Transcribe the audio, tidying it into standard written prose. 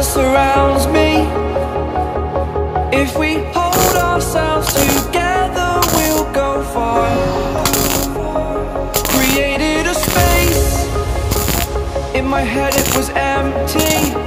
surrounds me. If we hold ourselves together, we'll go far. Created a space. In my head it was empty.